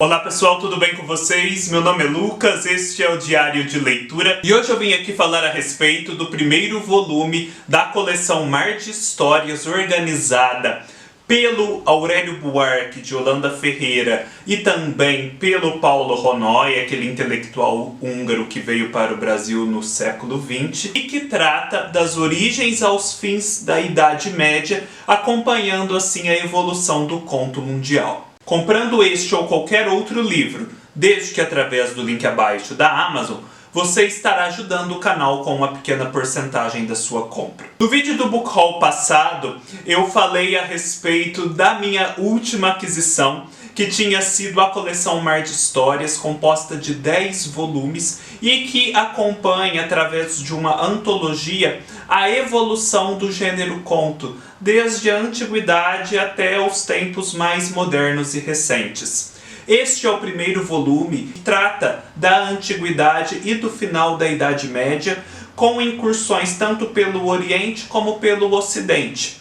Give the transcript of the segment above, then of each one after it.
Olá pessoal, tudo bem com vocês? Meu nome é Lucas, este é o Diário de Leitura e hoje eu vim aqui falar a respeito do primeiro volume da coleção Mar de Histórias, organizada pelo Aurélio Buarque de Holanda Ferreira e também pelo Paulo Honói, aquele intelectual húngaro que veio para o Brasil no século XX e que trata das origens aos fins da Idade Média, acompanhando assim a evolução do conto mundial. Comprando este ou qualquer outro livro, desde que através do link abaixo da Amazon, você estará ajudando o canal com uma pequena porcentagem da sua compra. No vídeo do Book Haul passado, eu falei a respeito da minha última aquisição, que tinha sido a coleção Mar de Histórias, composta de 10 volumes e que acompanha, através de uma antologia, a evolução do gênero conto, desde a antiguidade até os tempos mais modernos e recentes. Este é o primeiro volume que trata da antiguidade e do final da Idade Média, com incursões tanto pelo Oriente como pelo Ocidente.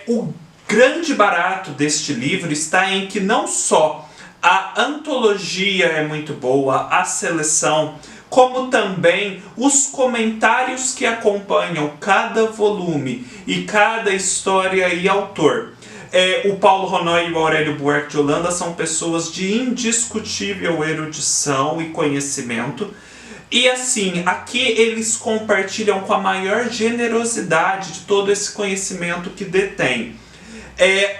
O grande barato deste livro está em que não só a antologia é muito boa, a seleção, como também os comentários que acompanham cada volume e cada história e autor. O Paulo Honói e o Aurélio Buarque de Holanda são pessoas de indiscutível erudição e conhecimento. E assim, aqui eles compartilham com a maior generosidade de todo esse conhecimento que detêm.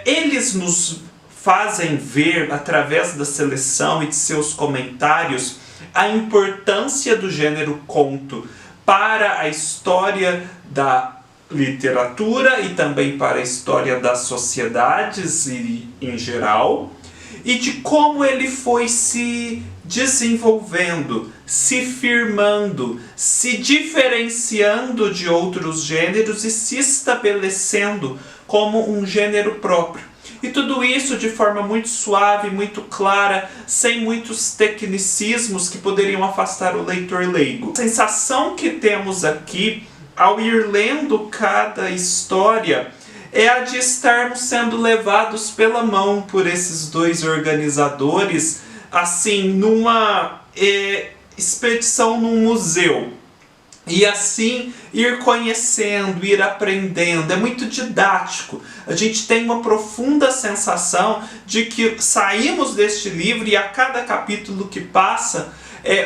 Eles nos fazem ver, através da seleção e de seus comentários, a importância do gênero conto para a história da literatura e também para a história das sociedades em geral, e de como ele foi se desenvolvendo, se firmando, se diferenciando de outros gêneros e se estabelecendo como um gênero próprio. E tudo isso de forma muito suave, muito clara, sem muitos tecnicismos que poderiam afastar o leitor leigo. A sensação que temos aqui, ao ir lendo cada história, é a de estarmos sendo levados pela mão por esses dois organizadores, assim, numa expedição num museu. E assim ir conhecendo, ir aprendendo. É muito didático. A gente tem uma profunda sensação de que saímos deste livro e a cada capítulo que passa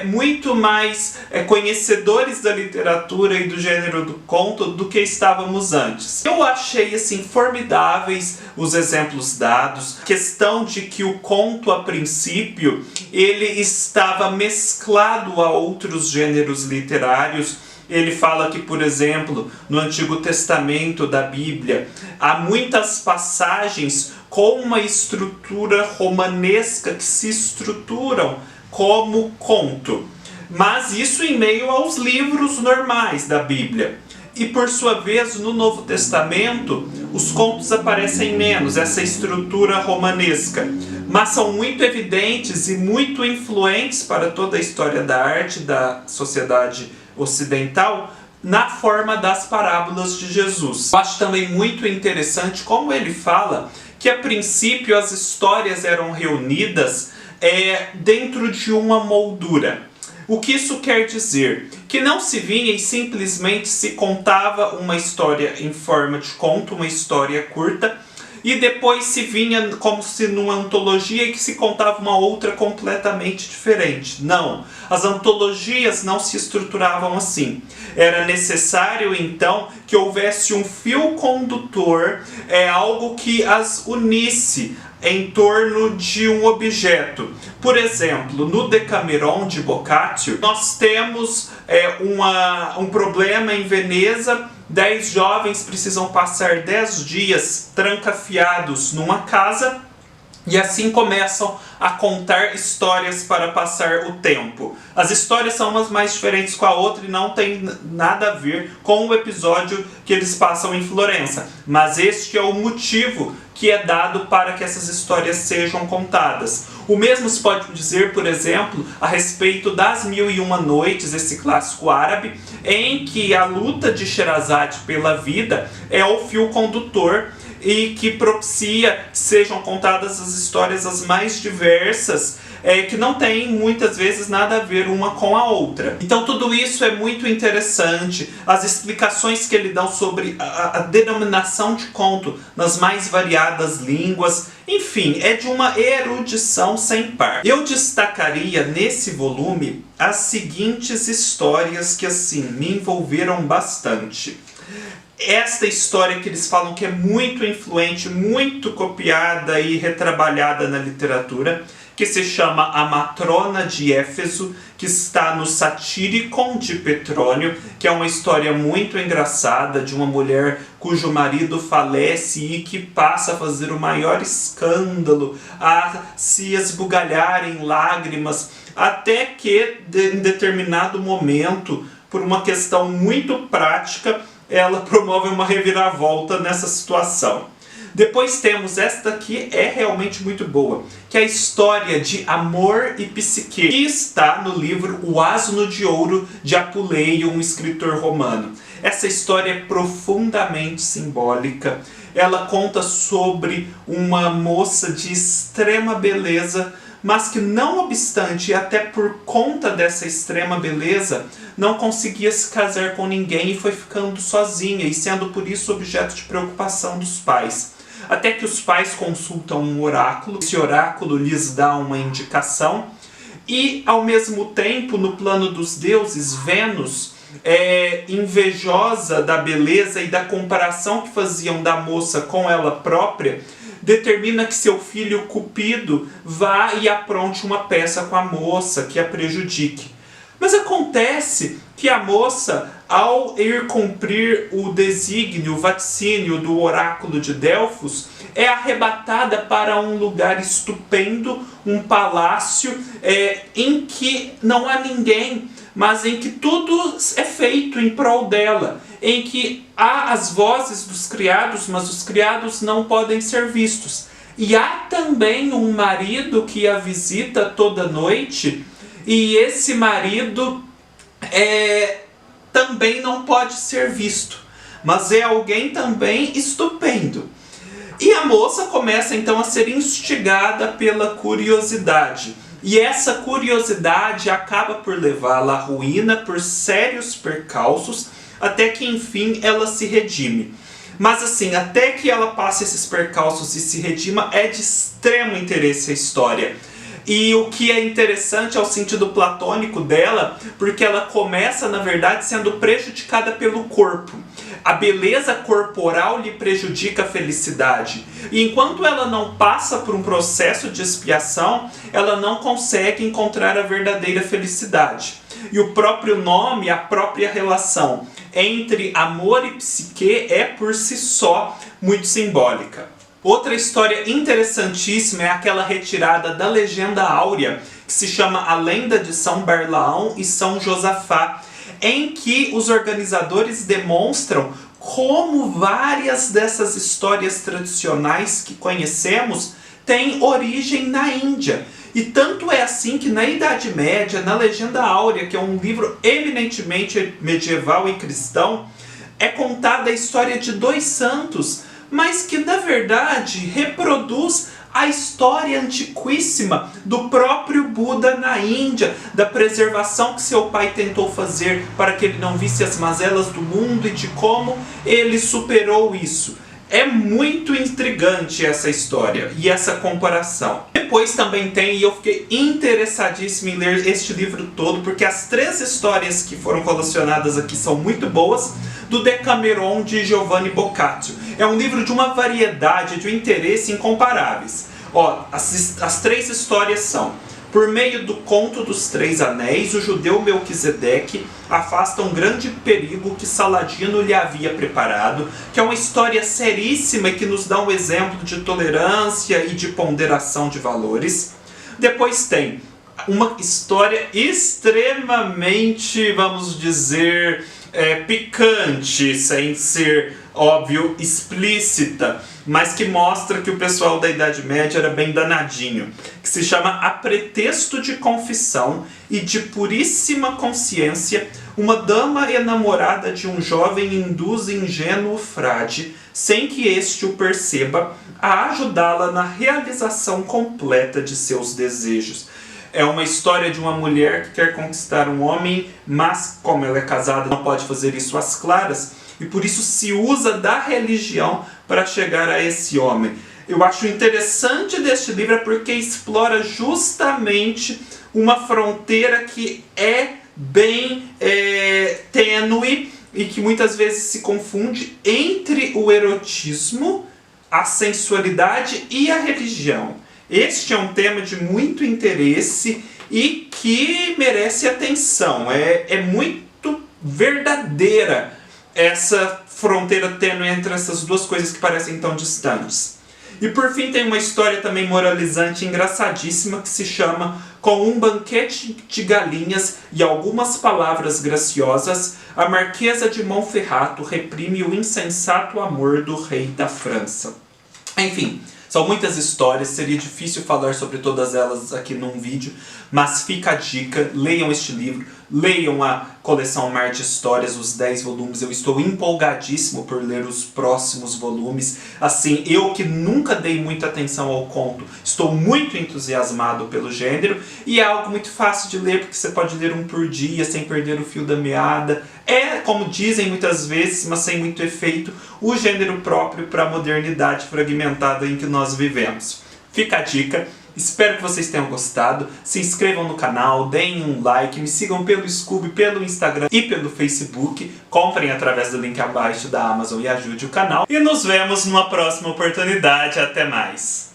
muito mais conhecedores da literatura e do gênero do conto do que estávamos antes. Eu achei assim formidáveis os exemplos dados, a questão de que o conto a princípio ele estava mesclado a outros gêneros literários. Ele fala que, por exemplo, no Antigo Testamento da Bíblia, há muitas passagens com uma estrutura romanesca que se estruturam como conto. Mas isso em meio aos livros normais da Bíblia. E por sua vez, no Novo Testamento, os contos aparecem menos, essa estrutura romanesca. Mas são muito evidentes e muito influentes para toda a história da arte da sociedade ocidental, na forma das parábolas de Jesus. Eu acho também muito interessante como ele fala que a princípio as histórias eram reunidas dentro de uma moldura. O que isso quer dizer? Que não se vinha e simplesmente se contava uma história em forma de conto, uma história curta, e depois se vinha como se numa antologia e que se contava uma outra completamente diferente. Não, as antologias não se estruturavam assim. Era necessário então que houvesse um fio condutor, algo que as unisse em torno de um objeto. Por exemplo, no Decameron de Boccaccio, nós temos um problema em Veneza. 10 jovens precisam passar 10 dias trancafiados numa casa e assim começam a contar histórias para passar o tempo. As histórias são umas mais diferentes com a outra e não tem nada a ver com o episódio que eles passam em Florença. Mas este é o motivo que é dado para que essas histórias sejam contadas. O mesmo se pode dizer, por exemplo, a respeito das Mil e Uma Noites, esse clássico árabe, em que a luta de Sherazade pela vida é o fio condutor e que propicia que sejam contadas as histórias as mais diversas que não tem muitas vezes nada a ver uma com a outra. Então tudo isso é muito interessante, as explicações que ele dá sobre a denominação de conto nas mais variadas línguas, enfim, é de uma erudição sem par. Eu destacaria nesse volume as seguintes histórias que assim me envolveram bastante. Esta história que eles falam que é muito influente, muito copiada e retrabalhada na literatura, que se chama A Matrona de Éfeso, que está no Satyricon de Petrônio, que é uma história muito engraçada de uma mulher cujo marido falece e que passa a fazer o maior escândalo, a se esbugalhar em lágrimas, até que em determinado momento, por uma questão muito prática, ela promove uma reviravolta nessa situação. Depois temos esta que é realmente muito boa, que é a história de Amor e Psique, que está no livro O Asno de Ouro de Apuleio, um escritor romano. Essa história é profundamente simbólica. Ela conta sobre uma moça de extrema beleza, mas que não obstante, até por conta dessa extrema beleza, não conseguia se casar com ninguém e foi ficando sozinha e sendo por isso objeto de preocupação dos pais. Até que os pais consultam um oráculo, esse oráculo lhes dá uma indicação e ao mesmo tempo, no plano dos deuses, Vênus, invejosa da beleza e da comparação que faziam da moça com ela própria, determina que seu filho Cupido vá e apronte uma peça com a moça que a prejudique. Mas acontece que a moça, ao ir cumprir o desígnio, o vaticínio do oráculo de Delfos, é arrebatada para um lugar estupendo, um palácio em que não há ninguém, mas em que tudo é feito em prol dela, em que há as vozes dos criados, mas os criados não podem ser vistos. E há também um marido que a visita toda noite, e esse marido também não pode ser visto, mas é alguém também estupendo. E a moça começa então a ser instigada pela curiosidade. E essa curiosidade acaba por levá-la à ruína por sérios percalços, até que enfim ela se redime. Mas assim, até que ela passe esses percalços e se redima, é de extremo interesse a história. E o que é interessante é o sentido platônico dela, porque ela começa, na verdade, sendo prejudicada pelo corpo. A beleza corporal lhe prejudica a felicidade. E enquanto ela não passa por um processo de expiação, ela não consegue encontrar a verdadeira felicidade. E o próprio nome, a própria relação entre amor e psique é por si só muito simbólica. Outra história interessantíssima é aquela retirada da Legenda Áurea, que se chama A Lenda de São Barlaão e São Josafá, em que os organizadores demonstram como várias dessas histórias tradicionais que conhecemos têm origem na Índia. E tanto é assim que na Idade Média, na Legenda Áurea, que é um livro eminentemente medieval e cristão, é contada a história de dois santos, mas que na verdade reproduz a história antiquíssima do próprio Buda na Índia, da preservação que seu pai tentou fazer para que ele não visse as mazelas do mundo e de como ele superou isso. É muito intrigante essa história e essa comparação. Depois também tem, e eu fiquei interessadíssimo em ler este livro todo, porque as 3 histórias que foram colecionadas aqui são muito boas, do Decameron de Giovanni Boccaccio. É um livro de uma variedade, de um interesse incomparáveis. As 3 histórias são: por meio do conto dos 3 anéis, o judeu Melquisedeque afasta um grande perigo que Saladino lhe havia preparado, que é uma história seríssima e que nos dá um exemplo de tolerância e de ponderação de valores. Depois tem uma história extremamente, vamos dizer, picante, sem ser, óbvio, explícita, mas que mostra que o pessoal da Idade Média era bem danadinho, que se chama A Pretexto de Confissão e de Puríssima Consciência, uma dama enamorada de um jovem induz ingênuo frade, sem que este o perceba, a ajudá-la na realização completa de seus desejos. É uma história de uma mulher que quer conquistar um homem, mas como ela é casada não pode fazer isso às claras, e por isso se usa da religião para chegar a esse homem. Eu acho interessante deste livro porque explora justamente uma fronteira que é bem tênue e que muitas vezes se confunde entre o erotismo, a sensualidade e a religião. Este é um tema de muito interesse e que merece atenção. É muito verdadeira essa fronteira tênue entre essas duas coisas que parecem tão distantes. E por fim tem uma história também moralizante engraçadíssima que se chama Com um banquete de galinhas e algumas palavras graciosas, a Marquesa de Monferrato reprime o insensato amor do rei da França. Enfim, são muitas histórias, seria difícil falar sobre todas elas aqui num vídeo, mas fica a dica, leiam este livro, leiam a coleção Mar de Histórias, os 10 volumes, eu estou empolgadíssimo por ler os próximos volumes. Assim, eu que nunca dei muita atenção ao conto, estou muito entusiasmado pelo gênero, e é algo muito fácil de ler, porque você pode ler um por dia, sem perder o fio da meada. É, como dizem muitas vezes, mas sem muito efeito, o gênero próprio para a modernidade fragmentada em que nós vivemos. Fica a dica. Espero que vocês tenham gostado. Se inscrevam no canal, deem um like, me sigam pelo Scoob, pelo Instagram e pelo Facebook. Comprem através do link abaixo da Amazon e ajude o canal. E nos vemos numa próxima oportunidade. Até mais!